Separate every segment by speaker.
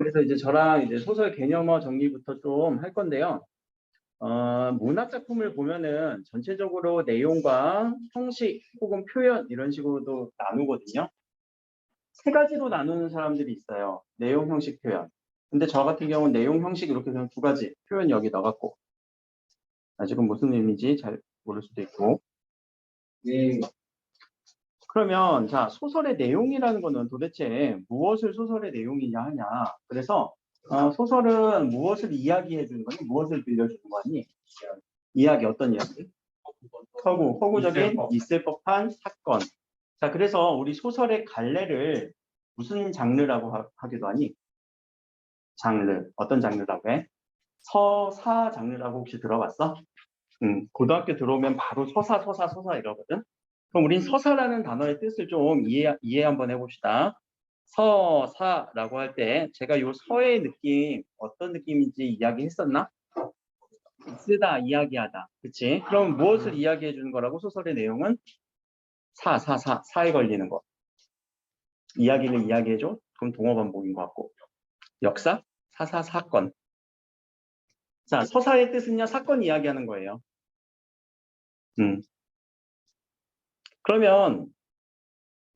Speaker 1: 그래서 이제 저랑 이제 소설 개념어 정리부터 좀 할 건데요. 문학 작품을 보면은 전체적으로 내용과 형식 혹은 표현 이런 식으로도 나누거든요. 세 가지로 나누는 사람들이 있어요. 내용, 형식, 표현. 근데 저 같은 경우는 내용, 형식 이렇게 그냥 두 가지 표현 여기 넣어갖고 아직은 무슨 의미인지 잘 모를 수도 있고. 그러면 자 소설의 내용이라는 거는 도대체 무엇을 소설의 내용이냐 하냐. 그래서 소설은 무엇을 이야기해 주는 거니? 무엇을 들려주는 거니? 이야기 어떤 이야기? 허구적인 있을 법한 사건. 자 그래서 우리 소설의 갈래를 무슨 장르라고 하기도 하니? 장르. 어떤 장르라고 해? 서사 장르라고 혹시 들어봤어? 고등학교 들어오면 바로 서사 이러거든. 그럼 우린 서사라는 단어의 뜻을 좀 이해 한번 해봅시다. 서사라고 할 때 제가 요 서의 느낌 어떤 느낌인지 이야기했었나? 쓰다, 이야기하다. 그치? 그럼 무엇을 이야기해 주는 거라고? 소설의 내용은 사에 걸리는 거. 이야기를 이야기해줘? 그럼 동어 반복인 것 같고. 역사? 사건. 자, 서사의 뜻은요, 사건 이야기하는 거예요. 그러면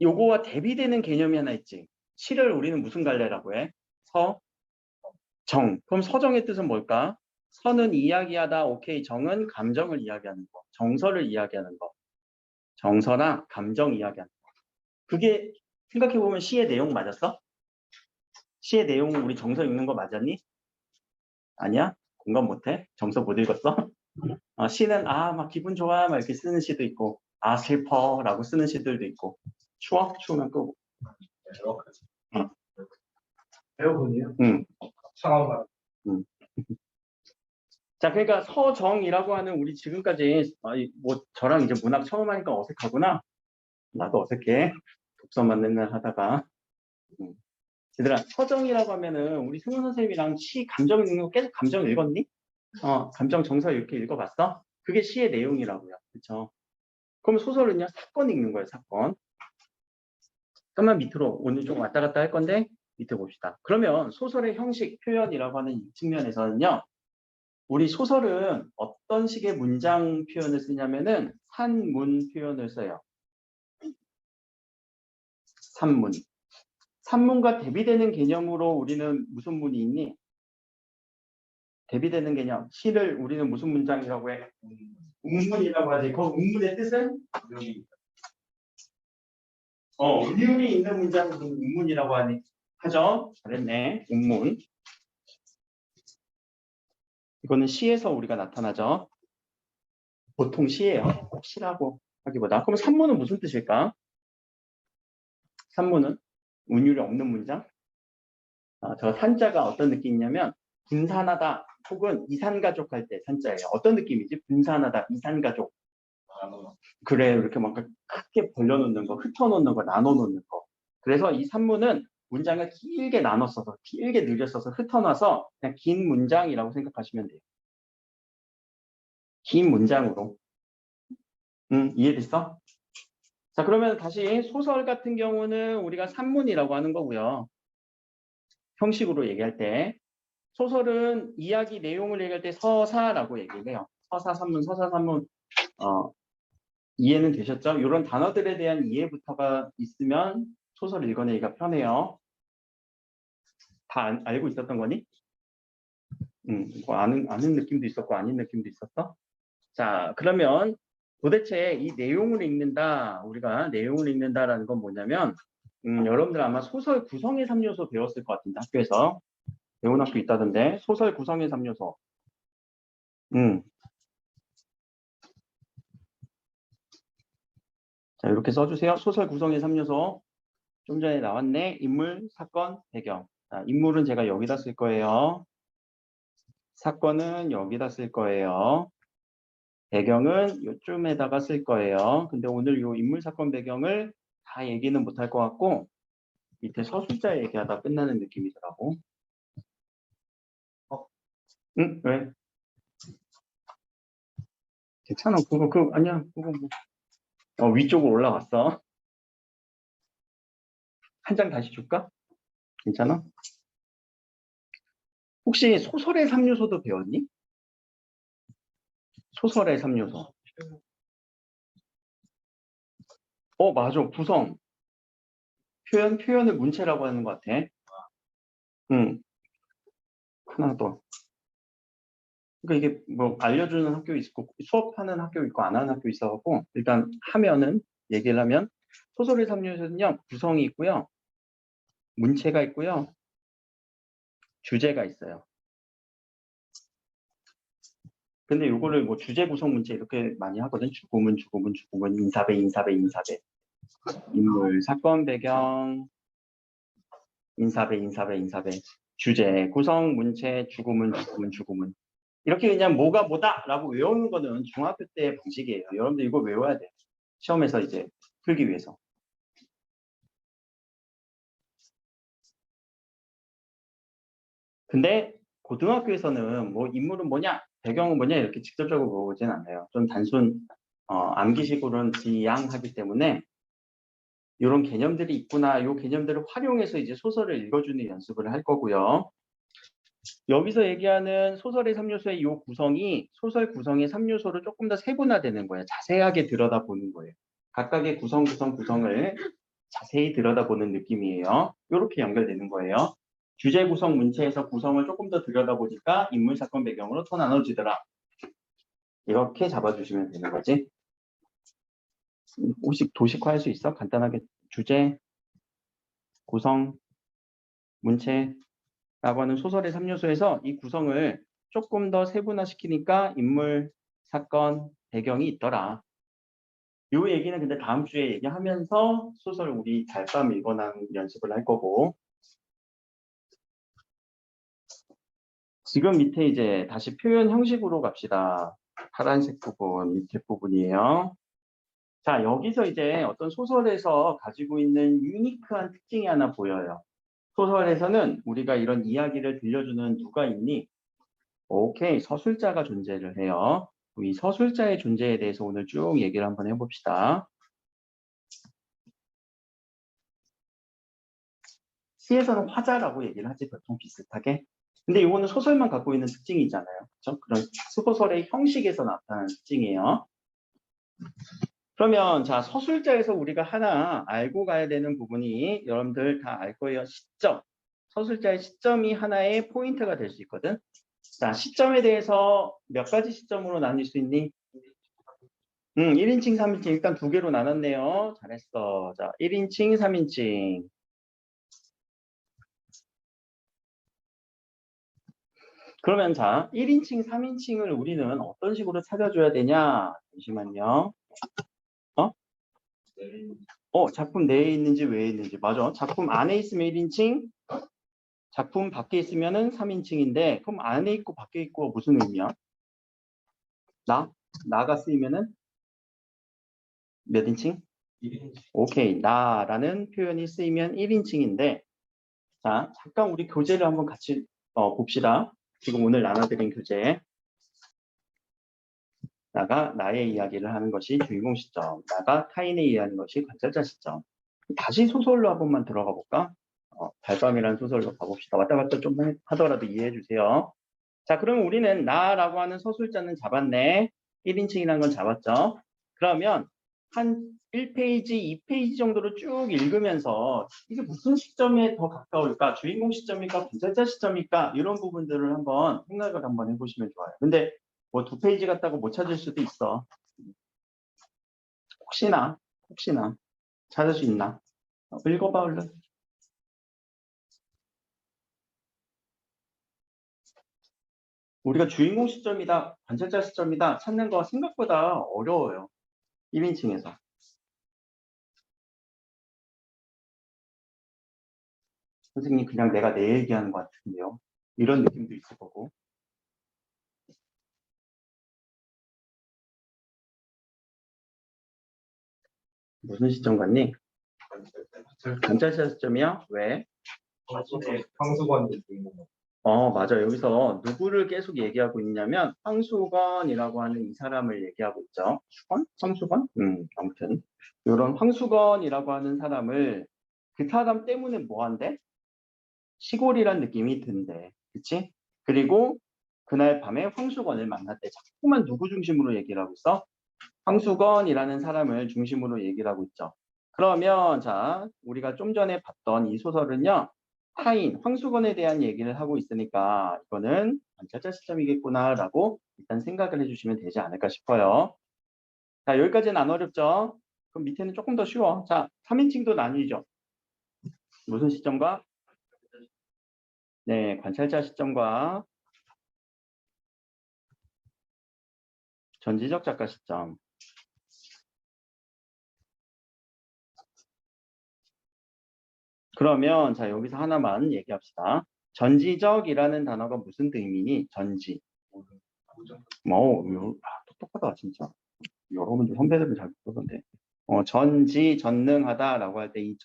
Speaker 1: 요거와 대비되는 개념이 하나 있지. 시를 우리는 무슨 갈래라고 해? 정. 그럼 서정의 뜻은 뭘까? 서는 이야기하다, 오케이. 정은 감정을 이야기하는 거. 정서를 이야기하는 거. 정서나 감정 이야기하는 거. 그게 생각해보면 시의 내용 맞았어? 시의 내용은 우리 정서 읽는 거 맞았니? 아니야? 공감 못해? 정서 못 읽었어? 시는 막 기분 좋아 막 이렇게 쓰는 시도 있고 슬퍼 라고 쓰는 시들도 있고 추우면 끄고
Speaker 2: 배우분이요?
Speaker 1: 응.
Speaker 2: 상황만.
Speaker 1: 자, 그러니까 서정이라고 하는 우리 지금까지 뭐 저랑 이제 문학 처음 하니까 어색하구나. 나도 어색해. 독서만 맨날 하다가. 얘들아, 서정이라고 하면은 우리 승훈 선생님이랑 시 감정 읽는 거 계속 감정 읽었니? 감정 정서 이렇게 읽어봤어? 그게 시의 내용이라고요. 그렇죠? 그럼 소설은요, 사건 읽는 거예요, 사건. 좀만 밑으로 오늘 좀 왔다 갔다 할 건데 밑에 봅시다. 그러면 소설의 형식 표현이라고 하는 이 측면에서는요. 우리 소설은 어떤 식의 문장 표현을 쓰냐면은 산문 표현을 써요. 산문. 산문과 대비되는 개념으로 우리는 무슨 문이 있니? 대비되는 개념. 시를 우리는 무슨 문장이라고 해? 웅문이라고 하지. 그 웅문의 뜻은? 의문이 있는 문장을 웅문이라고 하죠. 잘했네. 웅문. 이거는 시에서 우리가 나타나죠. 보통 시예요. 꼭 시라고 하기보다. 그럼 산문은 무슨 뜻일까? 산문은 운율이 없는 문장. 저 산자가 어떤 느낌이냐면 분산하다 혹은 이산가족 할 때 산자예요. 어떤 느낌이지? 분산하다, 이산가족. 그래 이렇게 막 크게 벌려놓는 거, 흩어놓는 거, 나눠놓는 거. 그래서 이 산문은 문장을 길게 나눠 써서 길게 늘려 써서 흩어놔서 그냥 긴 문장이라고 생각하시면 돼요. 긴 문장으로. 이해됐어? 자, 그러면 다시 소설 같은 경우는 우리가 산문이라고 하는 거고요. 형식으로 얘기할 때. 소설은 이야기 내용을 얘기할 때 서사라고 얘기를 해요. 서사, 산문, 이해는 되셨죠? 이런 단어들에 대한 이해부터가 있으면 소설 읽어내기가 편해요. 다 알고 있었던 거니? 뭐 아는 느낌도 있었고 아닌 느낌도 있었어? 자, 그러면 도대체 이 내용을 읽는다, 우리가 내용을 읽는다라는 건 뭐냐면 여러분들 아마 소설 구성의 3요소 배웠을 것 같은데 학교에서 배운 학교 있다던데 소설 구성의 3요소. 자, 이렇게 써주세요. 소설 구성의 3요소. 좀 전에 나왔네. 인물, 사건, 배경. 자, 인물은 제가 여기다 쓸 거예요. 사건은 여기다 쓸 거예요. 배경은 요쯤에다가 쓸 거예요. 근데 오늘 요 인물, 사건, 배경을 다 얘기는 못할 것 같고 밑에 서술자 얘기하다 끝나는 느낌이더라고. 응? 왜? 괜찮아. 아니야. 그거 뭐. 위쪽으로 올라왔어. 한 장 다시 줄까? 괜찮아? 혹시 소설의 3요소도 배웠니? 소설의 3요소. 맞아. 구성. 표현을 문체라고 하는 것 같아. 하나 더. 그러니까 이게 뭐 알려주는 학교 있고 수업하는 학교 있고 안 하는 학교 있어갖고 일단 하면은 얘기를 하면 소설의 3요소는요. 구성이 있고요. 문체가 있고요. 주제가 있어요. 근데 요거를 뭐 주제 구성 문체 이렇게 많이 하거든. 주구문, 인사배, 인물, 사건 배경, 인사배. 주제, 구성, 문체, 주구문. 이렇게 그냥 뭐가 뭐다라고 외우는 거는 중학교 때 방식이에요. 여러분들 이거 외워야 돼. 시험에서 이제 풀기 위해서. 근데 고등학교에서는 뭐 인물은 뭐냐, 배경은 뭐냐 이렇게 직접적으로 물어보진 않아요. 좀 단순 암기식으로는 지양하기 때문에 이런 개념들이 있구나, 이 개념들을 활용해서 이제 소설을 읽어주는 연습을 할 거고요. 여기서 얘기하는 소설의 3요소의 이 구성이 소설 구성의 3요소를 조금 더 세분화되는 거예요. 자세하게 들여다보는 거예요. 각각의 구성을 자세히 들여다보는 느낌이에요. 이렇게 연결되는 거예요. 주제 구성 문체에서 구성을 조금 더 들여다보니까 인물 사건 배경으로 더 나눠지더라. 이렇게 잡아주시면 되는 거지. 혹시 도식화할 수 있어? 간단하게 주제, 구성, 문체라고 하는 소설의 3요소에서 이 구성을 조금 더 세분화시키니까 인물, 사건, 배경이 있더라. 요 얘기는 근데 다음 주에 얘기하면서 소설 우리 달밤 읽어나는 연습을 할 거고, 지금 밑에 이제 다시 표현 형식으로 갑시다. 파란색 부분, 밑에 부분이에요. 자, 여기서 이제 어떤 소설에서 가지고 있는 유니크한 특징이 하나 보여요. 소설에서는 우리가 이런 이야기를 들려주는 누가 있니? 오케이, 서술자가 존재를 해요. 이 서술자의 존재에 대해서 오늘 쭉 얘기를 한번 해봅시다. 시에서는 화자라고 얘기를 하지, 보통 비슷하게. 근데 이거는 소설만 갖고 있는 특징이잖아요. 그렇죠? 그런 소설의 형식에서 나타나는 특징이에요. 그러면 자, 서술자에서 우리가 하나 알고 가야 되는 부분이 여러분들 다 알 거예요. 시점. 서술자의 시점이 하나의 포인트가 될 수 있거든. 자, 시점에 대해서 몇 가지 시점으로 나눌 수 있니? 1인칭, 3인칭 일단 두 개로 나눴네요. 잘했어. 자, 1인칭, 3인칭. 그러면 자, 1인칭, 3인칭을 우리는 어떤 식으로 찾아줘야 되냐? 잠시만요. 작품 내에 있는지 외에 있는지. 맞아. 작품 안에 있으면 1인칭, 작품 밖에 있으면은 3인칭인데, 그럼 안에 있고 밖에 있고 무슨 의미야? 나가 쓰이면은 몇 인칭?
Speaker 2: 1인칭.
Speaker 1: 오케이. 나라는 표현이 쓰이면 1인칭인데, 자, 잠깐 우리 교재를 한번 같이 봅시다. 지금 오늘 나눠드린 교재. 나가 나의 이야기를 하는 것이 주인공 시점, 나가 타인의 이해하는 것이 관찰자 시점. 다시 소설로 한 번만 들어가 볼까? 달밤이라는 소설로 가봅시다. 왔다 갔다 좀 하더라도 이해해 주세요. 자, 그럼 우리는 나라고 하는 서술자는 잡았네. 1인칭이라는 건 잡았죠. 그러면 한 1페이지, 2페이지 정도로 쭉 읽으면서 이게 무슨 시점에 더 가까울까? 주인공 시점일까? 관찰자 시점일까? 이런 부분들을 한번 생각을 한번 해보시면 좋아요. 근데 뭐 2페이지 같다고 못 찾을 수도 있어. 혹시나 찾을 수 있나? 읽어봐 얼른. 우리가 주인공 시점이다, 관찰자 시점이다 찾는 거 생각보다 어려워요. 1인칭에서. 선생님 그냥 내가 내 얘기하는 것 같은데요. 이런 느낌도 있을 거고. 무슨 시점 같니? 관찰자 시점이야? 왜?
Speaker 2: 황수관도 주인공.
Speaker 1: 맞아. 여기서 누구를 계속 얘기하고 있냐면 황수건이라고 하는 이 사람을 얘기하고 있죠. 수건? 황수건? 아무튼 이런 황수건이라고 하는 사람을 그 사람 때문에 뭐 한대? 시골이란 느낌이 든대. 그치? 그리고 그날 밤에 황수건을 만났대. 자꾸만 누구 중심으로 얘기를 하고 있어? 황수건이라는 사람을 중심으로 얘기를 하고 있죠. 그러면 자, 우리가 좀 전에 봤던 이 소설은요. 타인, 황수건에 대한 얘기를 하고 있으니까 이거는 관찰자 시점이겠구나라고 일단 생각을 해주시면 되지 않을까 싶어요. 자, 여기까지는 안 어렵죠? 그럼 밑에는 조금 더 쉬워. 자, 3인칭도 나뉘죠. 무슨 시점과? 네, 관찰자 시점과 전지적 작가 시점. 그러면 자, 여기서 하나만 얘기합시다. 전지적이라는 단어가 무슨 의미니? 전지. 똑똑하다 진짜. 여러분들 선배들은 잘 모르던데. 전지 전능하다라고 할 때 이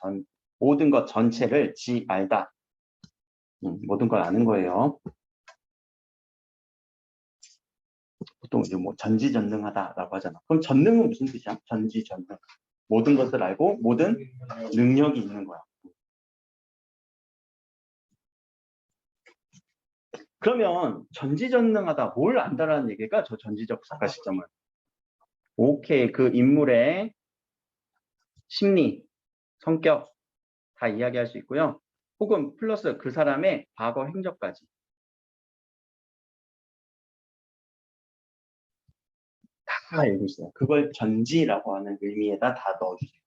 Speaker 1: 모든 것 전체를 알다. 모든 걸 아는 거예요. 보통 이제 뭐 전지전능하다라고 하잖아. 그럼 전능은 무슨 뜻이야? 전지전능. 모든 것을 알고 모든 능력이 있는 거야. 그러면 전지전능하다 뭘 안다라는 얘기가 저 전지적 작가 시점을. 오케이, 그 인물의 심리, 성격 다 이야기할 수 있고요. 혹은 플러스 그 사람의 과거 행적까지. 다 알고 있어요. 그걸 전지라고 하는 의미에다 다 넣어주세요.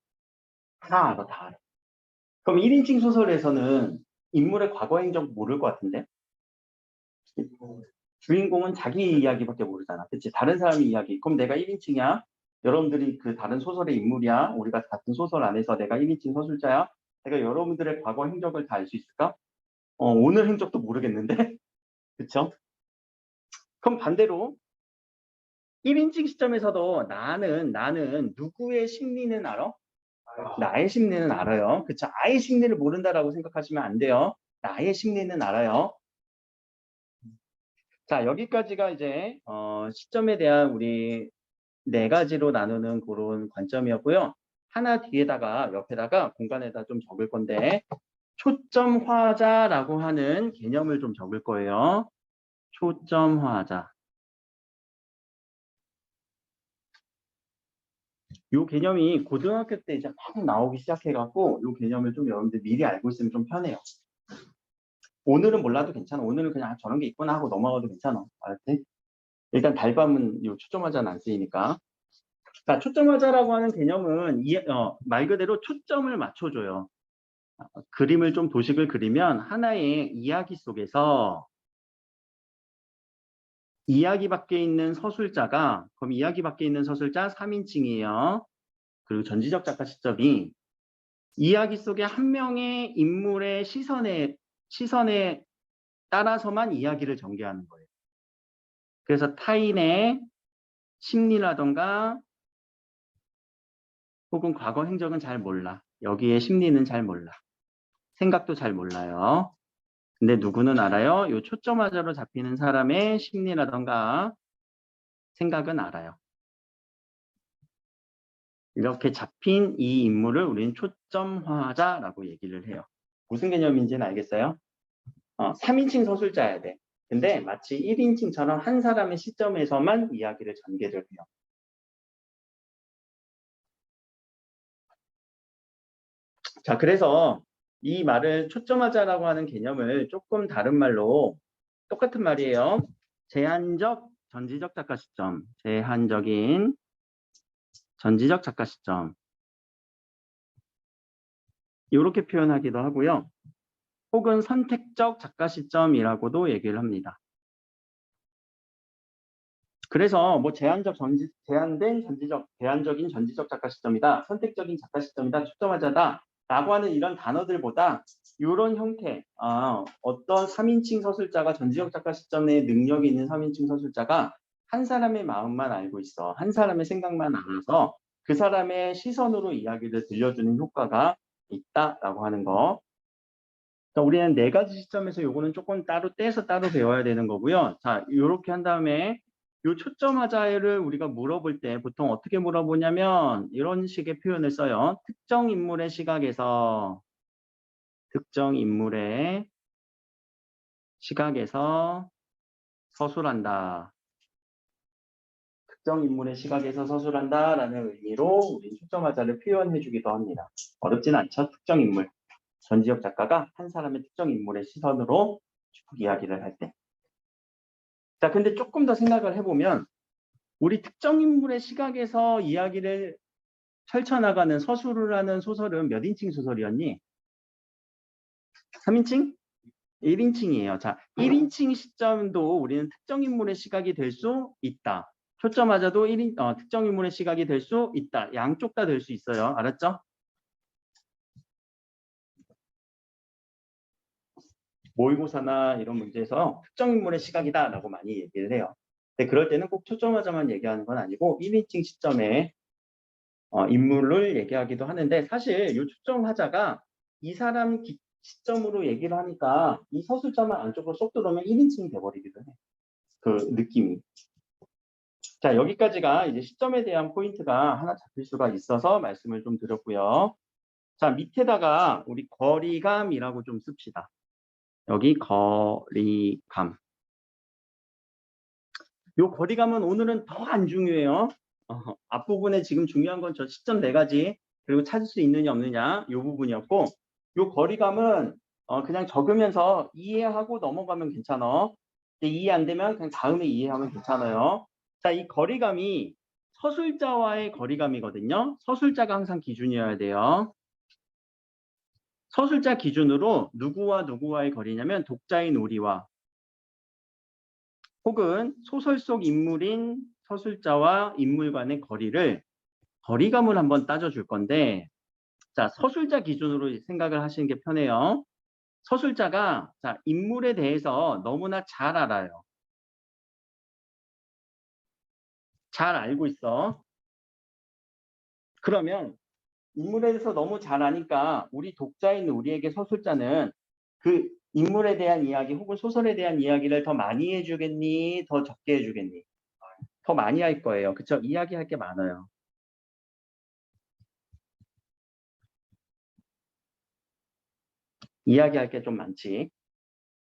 Speaker 1: 다 알아, 다 알아. 그럼 1인칭 소설에서는 인물의 과거 행적 모를 것 같은데? 주인공은 자기 이야기밖에 모르잖아. 그치? 다른 사람의 이야기. 그럼 내가 1인칭이야? 여러분들이 그 다른 소설의 인물이야? 우리가 같은 소설 안에서 내가 1인칭 서술자야? 내가 여러분들의 과거 행적을 다 알 수 있을까? 오늘 행적도 모르겠는데? 그쵸? 그럼 반대로 1인칭 시점에서도 나는 누구의 심리는 알아? 나의 심리는 알아요. 그쵸? 아의 심리를 모른다라고 생각하시면 안 돼요. 나의 심리는 알아요. 자, 여기까지가 이제 시점에 대한 우리 4가지로 나누는 그런 관점이었고요. 하나 뒤에다가 옆에다가 공간에다 좀 적을 건데 초점화자라고 하는 개념을 좀 적을 거예요. 초점화자. 이 개념이 고등학교 때 이제 막 나오기 시작해갖고 이 개념을 좀 여러분들 미리 알고 있으면 좀 편해요. 오늘은 몰라도 괜찮아. 오늘은 그냥 저런 게 있구나 하고 넘어가도 괜찮아. 알았지? 일단 달밤은 이 초점화자는 안 쓰이니까. 자, 초점화자라고 하는 개념은 말 그대로 초점을 맞춰줘요. 그림을 좀 도식을 그리면 하나의 이야기 속에서 이야기 밖에 있는 서술자가, 그럼 이야기 밖에 있는 서술자 3인칭이에요. 그리고 전지적 작가 시점이 이야기 속에 한 명의 인물의 시선에 따라서만 이야기를 전개하는 거예요. 그래서 타인의 심리라던가 혹은 과거 행적은 잘 몰라. 여기에 심리는 잘 몰라. 생각도 잘 몰라요. 근데 누구는 알아요? 요 초점화자로 잡히는 사람의 심리라던가 생각은 알아요. 이렇게 잡힌 이 인물을 우리는 초점화자라고 얘기를 해요. 무슨 개념인지는 알겠어요? 3인칭 서술자야 돼. 근데 마치 1인칭처럼 한 사람의 시점에서만 이야기를 전개를 해요. 자, 그래서 이 말을 초점화자라고 하는 개념을 조금 다른 말로 똑같은 말이에요. 제한적 전지적 작가 시점, 제한적인 전지적 작가 시점 이렇게 표현하기도 하고요. 혹은 선택적 작가 시점이라고도 얘기를 합니다. 그래서 뭐 제한적인 전지적 작가 시점이다, 선택적인 작가 시점이다, 초점화자다 라고 하는 이런 단어들보다 이런 형태, 어떤 3인칭 서술자가 전지적 작가 시점에 능력이 있는 3인칭 서술자가 한 사람의 마음만 알고 있어. 한 사람의 생각만 알아서 그 사람의 시선으로 이야기를 들려주는 효과가 있다라고 하는 거. 우리는 4가지 시점에서 요거는 조금 따로 떼서 따로 배워야 되는 거고요. 자, 이렇게 한 다음에 요 초점화자를 우리가 물어볼 때 보통 어떻게 물어보냐면 이런 식의 표현을 써요. 특정 인물의 시각에서 서술한다. 특정 인물의 시각에서 서술한다라는 의미로 우리 초점화자를 표현해주기도 합니다. 어렵진 않죠? 특정 인물. 전지혁 작가가 한 사람의 특정 인물의 시선으로 쭉 이야기를 할 때. 자, 근데 조금 더 생각을 해보면 우리 특정 인물의 시각에서 이야기를 펼쳐나가는 서술을 하는 소설은 몇 인칭 소설이었니? 3인칭? 1인칭이에요. 자, 1인칭 시점도 우리는 특정 인물의 시각이 될 수 있다. 초점화자도 특정 인물의 시각이 될 수 있다. 양쪽 다 될 수 있어요. 알았죠? 모의고사나 이런 문제에서 특정 인물의 시각이다라고 많이 얘기를 해요. 근데 그럴 때는 꼭 초점화자만 얘기하는 건 아니고 1인칭 시점에 인물을 얘기하기도 하는데 사실 이 초점화자가 이 사람 시점으로 얘기를 하니까 이 서술자만 안쪽으로 쏙 들어오면 1인칭이 돼버리기도 해. 그 느낌이. 자, 여기까지가 이제 시점에 대한 포인트가 하나 잡힐 수가 있어서 말씀을 좀 드렸고요. 자, 밑에다가 우리 거리감이라고 좀 씁시다. 여기 거리감. 요 거리감은 오늘은 더 안 중요해요. 앞부분에 지금 중요한 건 저 시점 4가지 그리고 찾을 수 있느냐 없느냐 요 부분이었고 요 거리감은 그냥 적으면서 이해하고 넘어가면 괜찮아. 이해 안 되면 그냥 다음에 이해하면 괜찮아요. 자, 이 거리감이 서술자와의 거리감이거든요. 서술자가 항상 기준이어야 돼요. 서술자 기준으로 누구와 누구와의 거리냐면 독자인 우리와 혹은 소설 속 인물인 서술자와 인물 간의 거리감을 한번 따져줄 건데 자, 서술자 기준으로 생각을 하시는 게 편해요. 서술자가 자, 인물에 대해서 너무나 잘 알아요. 잘 알고 있어. 그러면 인물에 대해서 너무 잘 아니까 우리 독자인 우리에게 서술자는 그 인물에 대한 이야기 혹은 소설에 대한 이야기를 더 많이 해주겠니? 더 적게 해주겠니? 더 많이 할 거예요. 그쵸? 이야기할 게 많아요. 이야기할 게 좀 많지.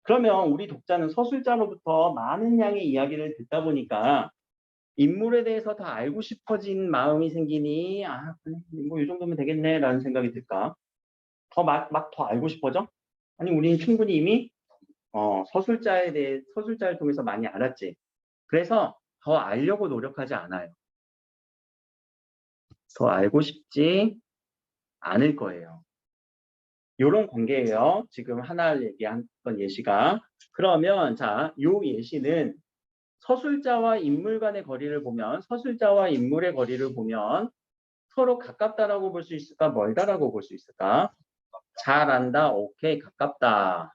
Speaker 1: 그러면 우리 독자는 서술자로부터 많은 양의 이야기를 듣다 보니까 인물에 대해서 더 알고 싶어진 마음이 생기니 뭐 이 정도면 되겠네 라는 생각이 들까? 막 더 알고 싶어져? 아니 우리는 충분히 이미 서술자를 통해서 많이 알았지. 그래서 더 알려고 노력하지 않아요. 더 알고 싶지 않을 거예요. 요런 관계예요. 지금 하나 얘기했던 예시가. 그러면 자, 요 예시는 서술자와 인물 간의 거리를 보면 서술자와 인물의 거리를 보면 서로 가깝다라고 볼 수 있을까? 멀다라고 볼 수 있을까? 잘 안다. 오케이. 가깝다.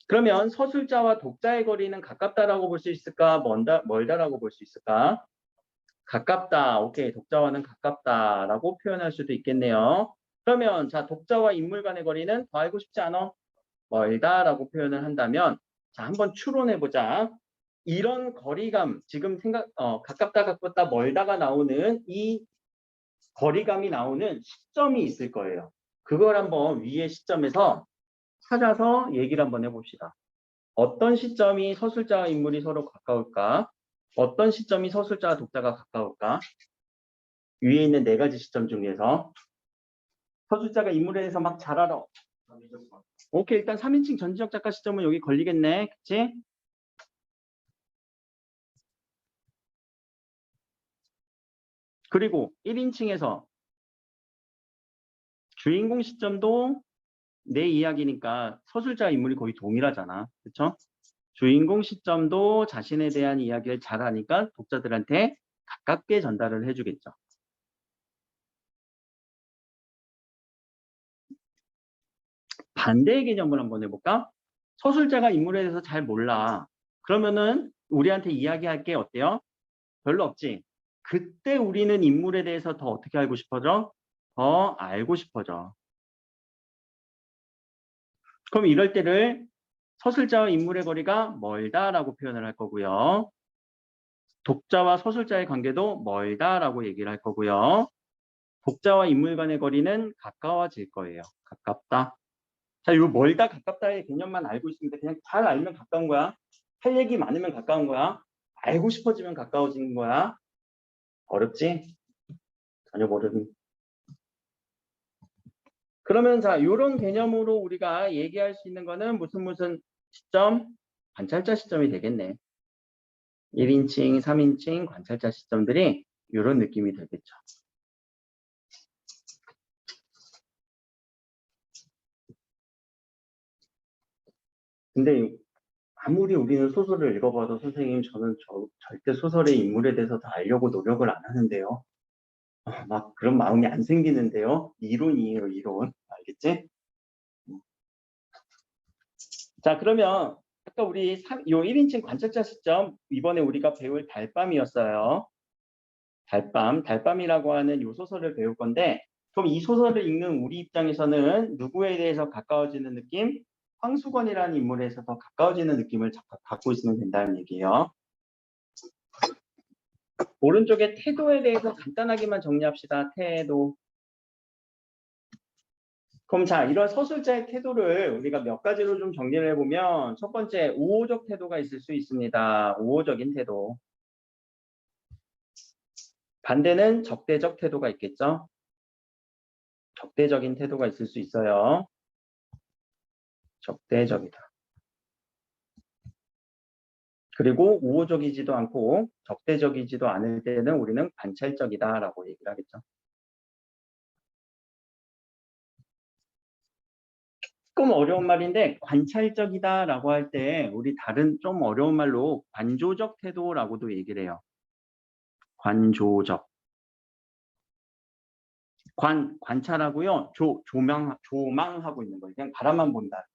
Speaker 1: 그러면 서술자와 독자의 거리는 가깝다라고 볼 수 있을까? 멀다라고 볼 수 있을까? 가깝다. 오케이. 독자와는 가깝다라고 표현할 수도 있겠네요. 그러면 자, 독자와 인물 간의 거리는 더 알고 싶지 않아? 멀다라고 표현을 한다면 자, 한번 추론해 보자. 이런 거리감, 지금 가깝다, 멀다가 나오는 이 거리감이 나오는 시점이 있을 거예요. 그걸 한번 위의 시점에서 찾아서 얘기를 한번 해봅시다. 어떤 시점이 서술자와 인물이 서로 가까울까? 어떤 시점이 서술자와 독자가 가까울까? 위에 있는 4가지 시점 중에서 서술자가 인물에 대해서 막 잘 알아. 오케이, 일단 3인칭 전지적 작가 시점은 여기 걸리겠네. 그치? 그리고 1인칭에서 주인공 시점도 내 이야기니까 서술자 인물이 거의 동일하잖아. 그쵸? 주인공 시점도 자신에 대한 이야기를 잘하니까 독자들한테 가깝게 전달을 해주겠죠. 반대의 개념을 한번 해볼까? 서술자가 인물에 대해서 잘 몰라. 그러면은 우리한테 이야기할 게 어때요? 별로 없지. 그때 우리는 인물에 대해서 더 어떻게 알고 싶어져? 더 알고 싶어져. 그럼 이럴 때를 서술자와 인물의 거리가 멀다라고 표현을 할 거고요. 독자와 서술자의 관계도 멀다라고 얘기를 할 거고요. 독자와 인물 간의 거리는 가까워질 거예요. 가깝다. 자, 이 멀다, 가깝다의 개념만 알고 있으니까 그냥 잘 알면 가까운 거야. 할 얘기 많으면 가까운 거야. 알고 싶어지면 가까워지는 거야. 어렵지? 전혀 모르는. 그러면 자, 이런 개념으로 우리가 얘기할 수 있는 거는 무슨 시점? 관찰자 시점이 되겠네. 1인칭, 3인칭 관찰자 시점들이 이런 느낌이 되겠죠. 근데 아무리 우리는 소설을 읽어봐도 선생님 저는 절대 소설의 인물에 대해서 다 알려고 노력을 안 하는데요. 막 그런 마음이 안 생기는데요. 이론이에요, 이론. 알겠지? 자, 그러면 아까 우리 요 1인칭 관찰자 시점 이번에 우리가 배울 달밤이었어요. 달밤이라고 하는 요 소설을 배울 건데 그럼 이 소설을 읽는 우리 입장에서는 누구에 대해서 가까워지는 느낌? 황수건이라는 인물에서 더 가까워지는 느낌을 갖고 있으면 된다는 얘기예요. 오른쪽에 태도에 대해서 간단하게만 정리합시다. 태도. 그럼 자, 이런 서술자의 태도를 우리가 몇 가지로 좀 정리를 해보면 첫 번째, 우호적 태도가 있을 수 있습니다. 우호적인 태도. 반대는 적대적 태도가 있겠죠? 적대적인 태도가 있을 수 있어요. 적대적이다. 그리고 우호적이지도 않고 적대적이지도 않을 때는 우리는 관찰적이다라고 얘기를 하겠죠. 조금 어려운 말인데 관찰적이다라고 할 때 우리 다른 좀 어려운 말로 관조적 태도라고도 얘기를 해요. 관조적. 관찰하고요. 조망하고 있는 거예요. 그냥 바라만 본다.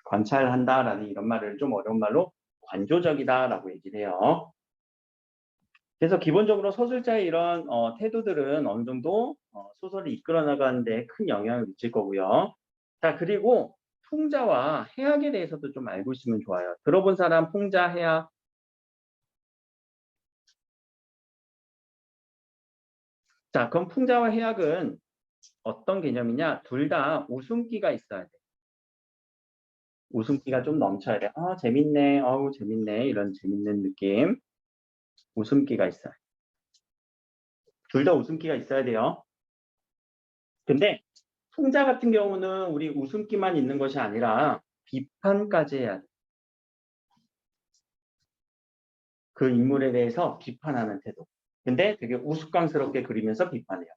Speaker 1: 관찰한다라는 이런 말을 좀 어려운 말로 관조적이다라고 얘기를 해요. 그래서 기본적으로 서술자의 이런 태도들은 어느 정도 소설을 이끌어 나가는데 큰 영향을 미칠 거고요. 자, 그리고 풍자와 해악에 대해서도 좀 알고 있으면 좋아요. 들어본 사람 풍자, 해악? 자, 그럼 풍자와 해악은 어떤 개념이냐? 둘 다 웃음기가 있어야 돼. 웃음기가 좀 넘쳐야 돼. 아, 재밌네. 어우, 재밌네. 이런 재밌는 느낌. 웃음기가 있어요. 둘 다 웃음기가 있어야 돼요. 근데 풍자 같은 경우는 우리 웃음기만 있는 것이 아니라 비판까지 해야 돼. 그 인물에 대해서 비판하는 태도. 근데 되게 우스꽝스럽게 그리면서 비판해요.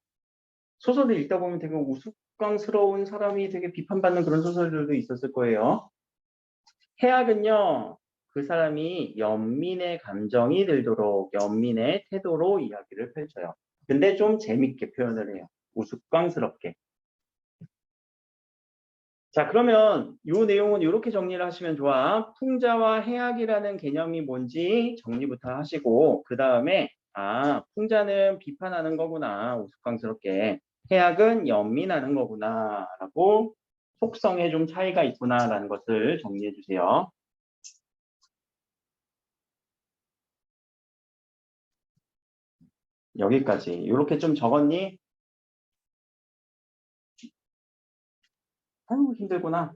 Speaker 1: 소설을 읽다 보면 되게 우스꽝스러운 사람이 되게 비판받는 그런 소설들도 있었을 거예요. 해악은요, 그 사람이 연민의 감정이 들도록 연민의 태도로 이야기를 펼쳐요. 근데 좀 재밌게 표현을 해요. 우스꽝스럽게. 자, 그러면 이 내용은 이렇게 정리를 하시면 좋아. 풍자와 해악이라는 개념이 뭔지 정리부터 하시고 그 다음에 풍자는 비판하는 거구나. 우스꽝스럽게. 해악은 연민하는 거구나. 라고 속성에 좀 차이가 있구나. 라는 것을 정리해 주세요. 여기까지. 이렇게 좀 적었니? 아유, 힘들구나.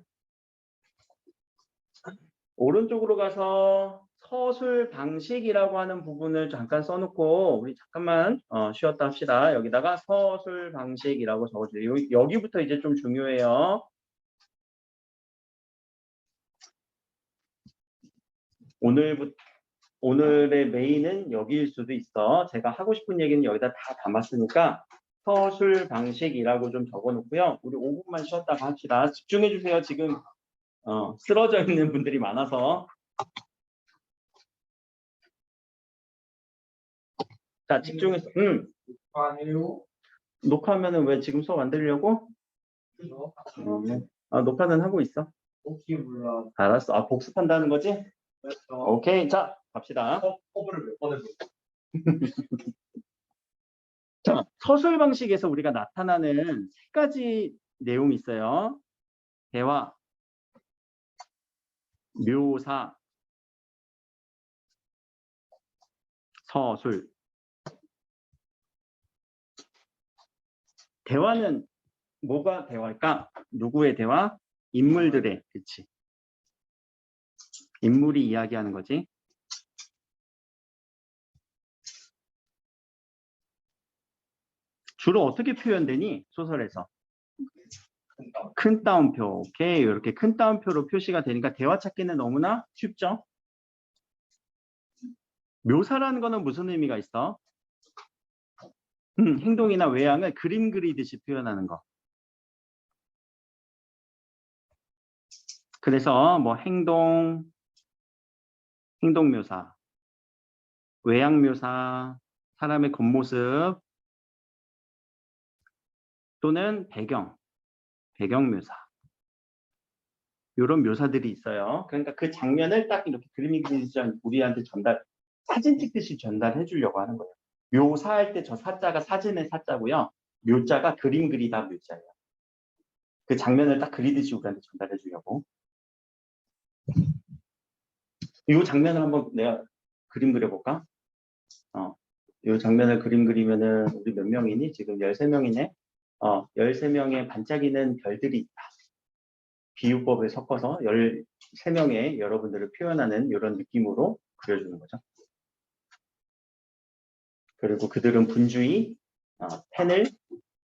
Speaker 1: 오른쪽으로 가서 서술 방식이라고 하는 부분을 잠깐 써놓고 우리 잠깐만 쉬었다 합시다. 여기다가 서술 방식이라고 적어주세요. 여기부터 이제 좀 중요해요. 오늘의 메인은 여기일 수도 있어. 제가 하고 싶은 얘기는 여기다 다 담았으니까 서술 방식이라고 좀 적어놓고요. 우리 5분만 쉬었다가 합시다. 집중해주세요. 지금 쓰러져 있는 분들이 많아서. 자, 집중해서.
Speaker 2: 아니요.
Speaker 1: 녹화하면은 왜 지금 수업 안 들으려고? 녹화는 하고 있어.
Speaker 2: 혹시 몰라.
Speaker 1: 알았어. 복습한다는 거지?
Speaker 2: 그렇죠.
Speaker 1: 오케이. 자, 갑시다.
Speaker 2: 커브를 몇 번 했어?
Speaker 1: 자, 서술 방식에서 우리가 나타나는 세 가지 내용이 있어요. 대화, 묘사, 서술. 대화는 뭐가 대화일까? 누구의 대화? 인물들의, 그치. 인물이 이야기하는 거지. 주로 어떻게 표현되니? 소설에서. 큰 따옴표. 오케이. 이렇게 큰 따옴표로 표시가 되니까 대화 찾기는 너무나 쉽죠? 묘사라는 거는 무슨 의미가 있어? 행동이나 외양을 그림 그리듯이 표현하는 거. 그래서 뭐 행동 묘사, 외양 묘사, 사람의 겉모습 또는 배경 묘사. 이런 묘사들이 있어요. 그러니까 그 장면을 딱 이렇게 그림이 그리듯이 우리한테 사진 찍듯이 전달해 주려고 하는 거예요. 묘사할 때 저 사자가 사진의 사자고요. 묘자가 그림 그리다 묘자예요. 그 장면을 딱 그리듯이 우리한테 전달해 주려고. 이 장면을 한번 내가 그림 그려볼까? 이 장면을 그림 그리면은 우리 몇 명이니? 지금 13명이네. 13명의 반짝이는 별들이 있다. 비유법을 섞어서 13명의 여러분들을 표현하는 이런 느낌으로 그려주는 거죠. 그리고 그들은 분주히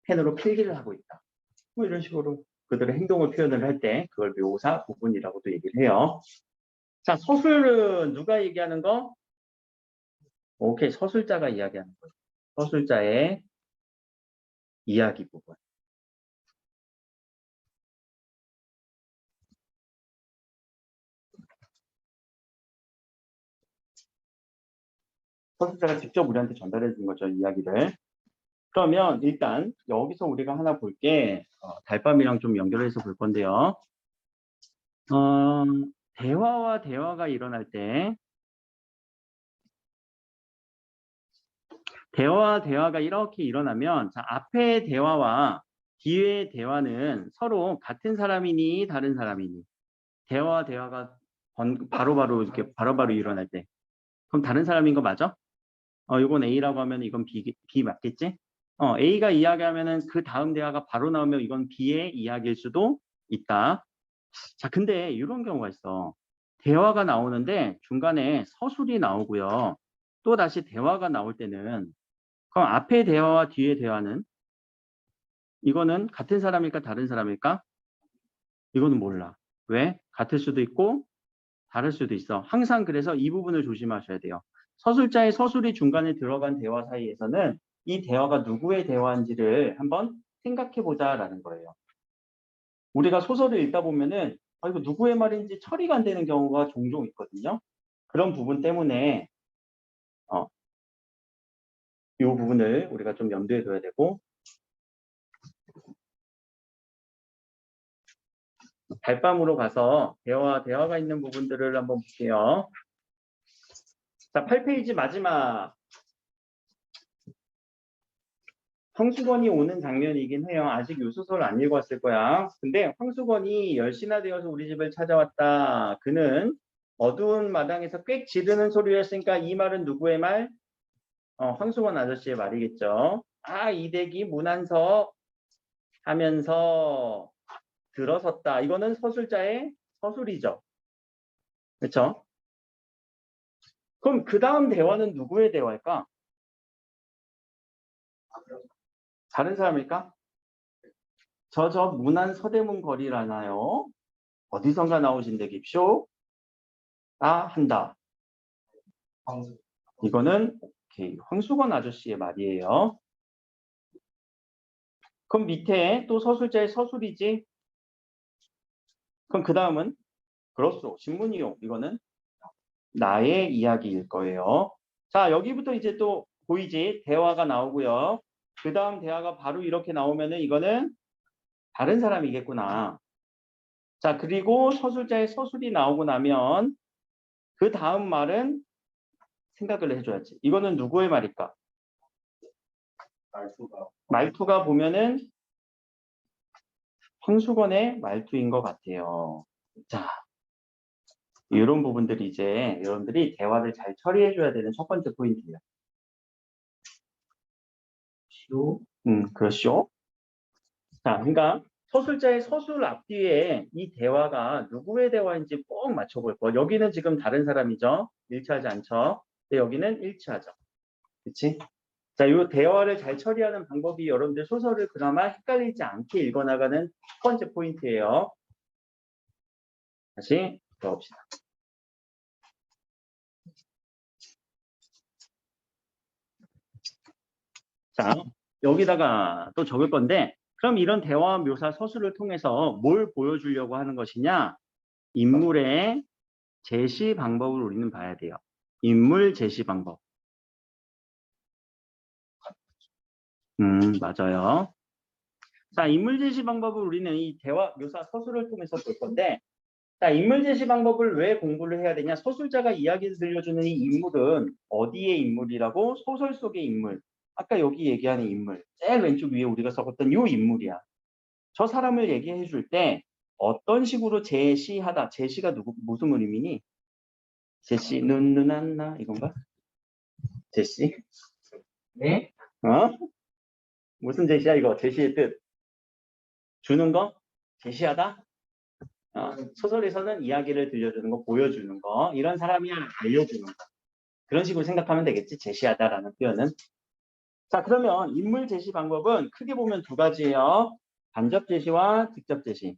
Speaker 1: 펜으로 필기를 하고 있다. 뭐 이런 식으로 그들의 행동을 표현을 할 때 그걸 묘사 부분이라고도 얘기를 해요. 자, 서술은 누가 얘기하는 거? 오케이, 서술자가 이야기하는 거예요. 서술자의 이야기 부분. 서술자가 직접 우리한테 전달해 준 거죠, 이야기를. 그러면 일단 여기서 우리가 하나 볼게 달밤이랑 좀 연결해서 볼 건데요. 대화와 대화가 일어날 때 대화가 이렇게 일어나면 자, 앞의 대화와 뒤의 대화는 서로 같은 사람이니 다른 사람이니 대화가 바로바로 이렇게 바로바로 일어날 때 그럼 다른 사람인 거 맞아? 이건 A라고 하면 이건 B 맞겠지? A가 이야기하면은 그 다음 대화가 바로 나오면 이건 B의 이야기일 수도 있다. 자, 근데 이런 경우가 있어. 대화가 나오는데 중간에 서술이 나오고요. 또 다시 대화가 나올 때는 그럼 앞의 대화와 뒤의 대화는 이거는 같은 사람일까 다른 사람일까? 이거는 몰라. 왜? 같을 수도 있고 다를 수도 있어. 항상 그래서 이 부분을 조심하셔야 돼요. 서술자의 서술이 중간에 들어간 대화 사이에서는 이 대화가 누구의 대화인지를 한번 생각해 보자라는 거예요. 우리가 소설을 읽다 보면은 이거 누구의 말인지 처리가 안 되는 경우가 종종 있거든요. 그런 부분 때문에 이 부분을 우리가 좀 염두에 둬야 되고 달밤으로 가서 대화가 있는 부분들을 한번 볼게요. 자, 8페이지 마지막 황수건이 오는 장면이긴 해요. 아직 요 소설 안 읽었을 거야. 근데 황수건이 10시나 되어서 우리 집을 찾아왔다. 그는 어두운 마당에서 꽥 지르는 소리였으니까 이 말은 누구의 말? 황수건 아저씨의 말이겠죠. 이댁이 문안서 하면서 들어섰다. 이거는 서술자의 서술이죠. 그렇죠? 그럼 그 다음 대화는 누구의 대화일까? 다른 사람일까? 저 문안 서대문 거리라나요? 어디선가 나오신 댁입쇼? 한다. 이거는 오케이. 황수건 아저씨의 말이에요. 그럼 밑에 또 서술자의 서술이지? 그럼 그 다음은 그렇소. 신문이요. 이거는 나의 이야기일 거예요. 자, 여기부터 이제 또 보이지? 대화가 나오고요. 그 다음 대화가 바로 이렇게 나오면은 이거는 다른 사람이겠구나. 자, 그리고 서술자의 서술이 나오고 나면 그 다음 말은 생각을 해줘야지. 이거는 누구의 말일까? 말투가 보면은 황수건의 말투인 것 같아요. 자, 이런 부분들이 이제 여러분들이 대화를 잘 처리해줘야 되는 첫 번째 포인트예요. 그렇죠. 자, 그러니까 서술자의 서술 앞뒤에 이 대화가 누구의 대화인지 꼭 맞춰볼 거. 여기는 지금 다른 사람이죠. 일치하지 않죠. 근데 여기는 일치하죠. 그치? 자, 이 대화를 잘 처리하는 방법이 여러분들 소설을 그나마 헷갈리지 않게 읽어나가는 첫 번째 포인트예요. 다시 들어봅시다. 자, 여기다가 또 적을 건데, 그럼 이런 대화 묘사 서술을 통해서 뭘 보여주려고 하는 것이냐? 인물의 제시 방법을 우리는 봐야 돼요. 인물 제시 방법. 맞아요. 자, 인물 제시 방법을 우리는 이 대화 묘사 서술을 통해서 볼 건데, 자, 인물 제시 방법을 왜 공부를 해야 되냐? 서술자가 이야기를 들려주는 이 인물은 어디의 인물이라고? 소설 속의 인물. 아까 여기 얘기하는 인물. 제일 왼쪽 위에 우리가 적었던 이 인물이야. 저 사람을 얘기해 줄 때 어떤 식으로 제시하다. 제시가 무슨 의미니? 제시, 눈안나 이건가? 제시?
Speaker 2: 네?
Speaker 1: 어? 무슨 제시야 이거? 제시의 뜻. 주는 거? 제시하다? 소설에서는 이야기를 들려주는 거, 보여주는 거, 이런 사람이야 알려주는 거. 그런 식으로 생각하면 되겠지, 제시하다라는 표현은. 자, 그러면 인물 제시 방법은 크게 보면 두 가지예요. 간접 제시와 직접 제시.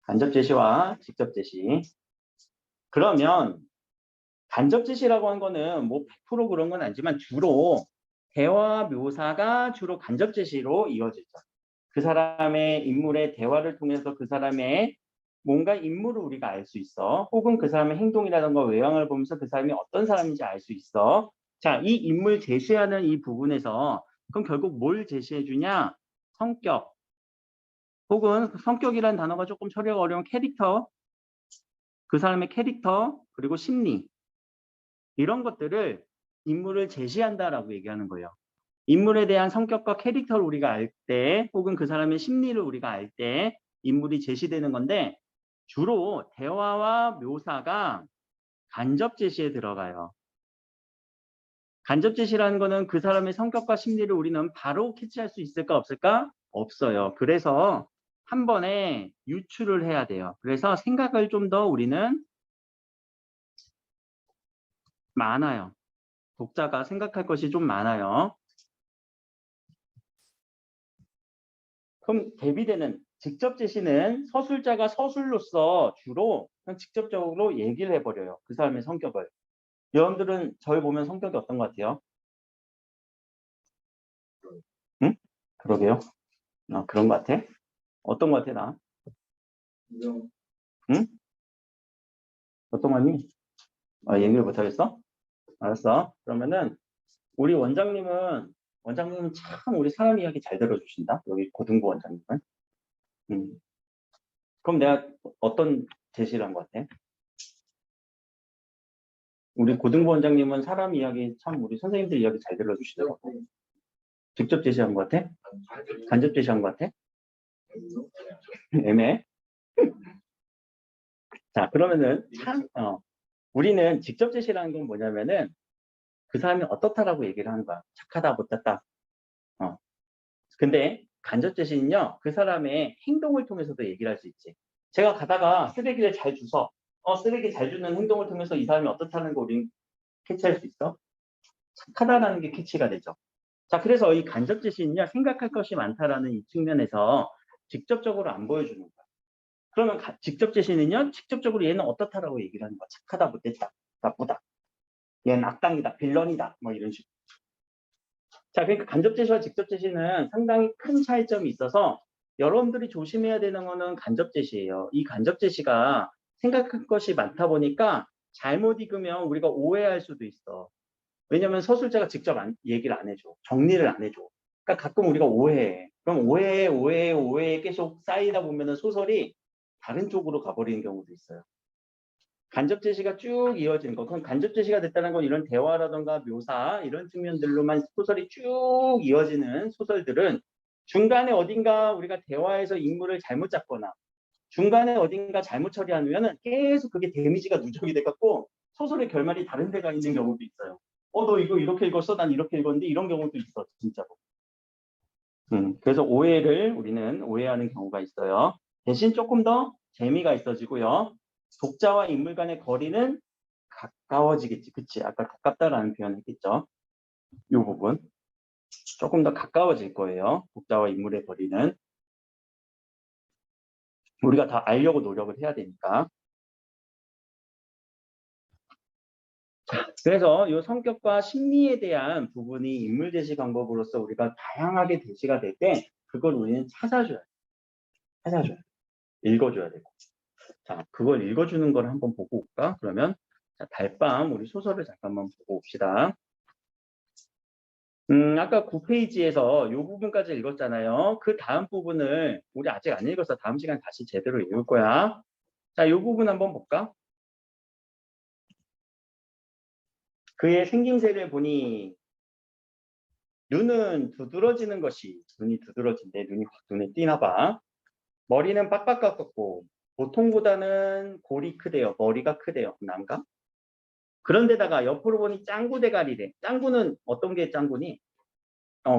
Speaker 1: 간접 제시와 직접 제시. 그러면 간접 제시라고 한 거는 뭐 100% 그런 건 아니지만 주로 대화 묘사가 주로 간접 제시로 이어지죠. 그 사람의 인물의 대화를 통해서 그 사람의 뭔가 인물을 우리가 알 수 있어. 혹은 그 사람의 행동이라든가 외형을 보면서 그 사람이 어떤 사람인지 알 수 있어. 자, 이 인물 제시하는 이 부분에서 그럼 결국 뭘 제시해 주냐? 성격. 혹은 성격이라는 단어가 조금 처리가 어려운 캐릭터. 그 사람의 캐릭터, 그리고 심리. 이런 것들을 인물을 제시한다라고 얘기하는 거예요. 인물에 대한 성격과 캐릭터를 우리가 알 때, 혹은 그 사람의 심리를 우리가 알 때 인물이 제시되는 건데, 주로 대화와 묘사가 간접 제시에 들어가요. 간접 제시라는 거는 그 사람의 성격과 심리를 우리는 바로 캐치할 수 있을까 없을까? 없어요. 그래서 한 번에 유추를 해야 돼요. 그래서 생각을 좀 더 우리는 많아요. 독자가 생각할 것이 좀 많아요. 그럼 대비되는 직접 제시는 서술자가 서술로서 주로 그냥 직접적으로 얘기를 해버려요. 그 사람의 성격을. 여러분들은 저를 보면 성격이 어떤 것 같아요? 응? 그러게요. 그런 것 같아? 어떤 것 같아, 나? 응? 어떤 거니? 얘기를 못하겠어? 알았어. 그러면은 우리 원장님은 참 우리 사람 이야기 잘 들어주신다. 여기 고등부 원장님은. 그럼 내가 어떤 제시를 한 것 같아? 우리 고등부 원장님은 사람 이야기 참 우리 선생님들 이야기 잘 들어주시더라고. 직접 제시한 것 같아? 간접 제시한 것 같아? 애매해? 자, 그러면은 우리는 직접 제시라는 건 뭐냐면은 그 사람이 어떻다라고 얘기를 하는 거야. 착하다, 못했다. 근데 간접 제시는요, 그 사람의 행동을 통해서도 얘기를 할 수 있지. 제가 가다가 쓰레기를 잘 주서, 쓰레기 잘 주는 행동을 통해서 이 사람이 어떻다는 거 우린 캐치할 수 있어? 착하다라는 게 캐치가 되죠. 자, 그래서 이 간접 제시는요, 생각할 것이 많다라는 이 측면에서 직접적으로 안 보여주는 거야. 그러면 직접 제시는요, 직접적으로 얘는 어떻다라고 얘기를 하는 거야. 착하다, 못됐다, 나쁘다. 얘는 악당이다, 빌런이다, 뭐 이런 식으로. 자, 그러니까 간접 제시와 직접 제시는 상당히 큰 차이점이 있어서 여러분들이 조심해야 되는 거는 간접 제시예요. 이 간접 제시가 생각할 것이 많다 보니까 잘못 읽으면 우리가 오해할 수도 있어. 왜냐면 서술자가 직접 얘기를 안 해줘. 정리를 안 해줘. 그러니까 가끔 우리가 오해해. 그럼 오해에 계속 쌓이다 보면은 소설이 다른 쪽으로 가버리는 경우도 있어요. 간접 제시가 쭉 이어지는 거. 그럼 간접 제시가 됐다는 건 이런 대화라던가 묘사 이런 측면들로만 소설이 쭉 이어지는 소설들은 중간에 어딘가 우리가 대화에서 인물을 잘못 잡거나 중간에 어딘가 잘못 처리하면 계속 그게 데미지가 누적이 돼갖고 소설의 결말이 다른 데가 있는 경우도 있어요. 너 이거 이렇게 읽었어? 난 이렇게 읽었는데 이런 경우도 있어, 진짜로. 그래서 우리는 오해하는 경우가 있어요. 대신 조금 더 재미가 있어지고요. 독자와 인물 간의 거리는 가까워지겠지. 그치? 아까 가깝다라는 표현 했겠죠? 이 부분. 조금 더 가까워질 거예요. 독자와 인물의 거리는. 우리가 다 알려고 노력을 해야 되니까. 그래서 이 성격과 심리에 대한 부분이 인물 제시 방법으로서 우리가 다양하게 제시가 될 때 그걸 우리는 찾아줘야 돼. 읽어줘야 되고. 자, 그걸 읽어주는 걸 한번 보고 올까? 그러면 자, 달밤 우리 소설을 잠깐만 보고 옵시다. 아까 9페이지에서 이 부분까지 읽었잖아요. 그 다음 부분을 우리 아직 안 읽어서 다음 시간 다시 제대로 읽을 거야. 자, 이 부분 한번 볼까? 그의 생김새를 보니 눈은 두드러지는 것이 눈이 두드러진대. 눈이 확 눈에 띄나 봐. 머리는 빡빡 깎았고 보통보다는 골이 크대요. 머리가 크대요. 난가? 그런데다가 옆으로 보니 짱구 대가리래. 짱구는 어떤 게 짱구니?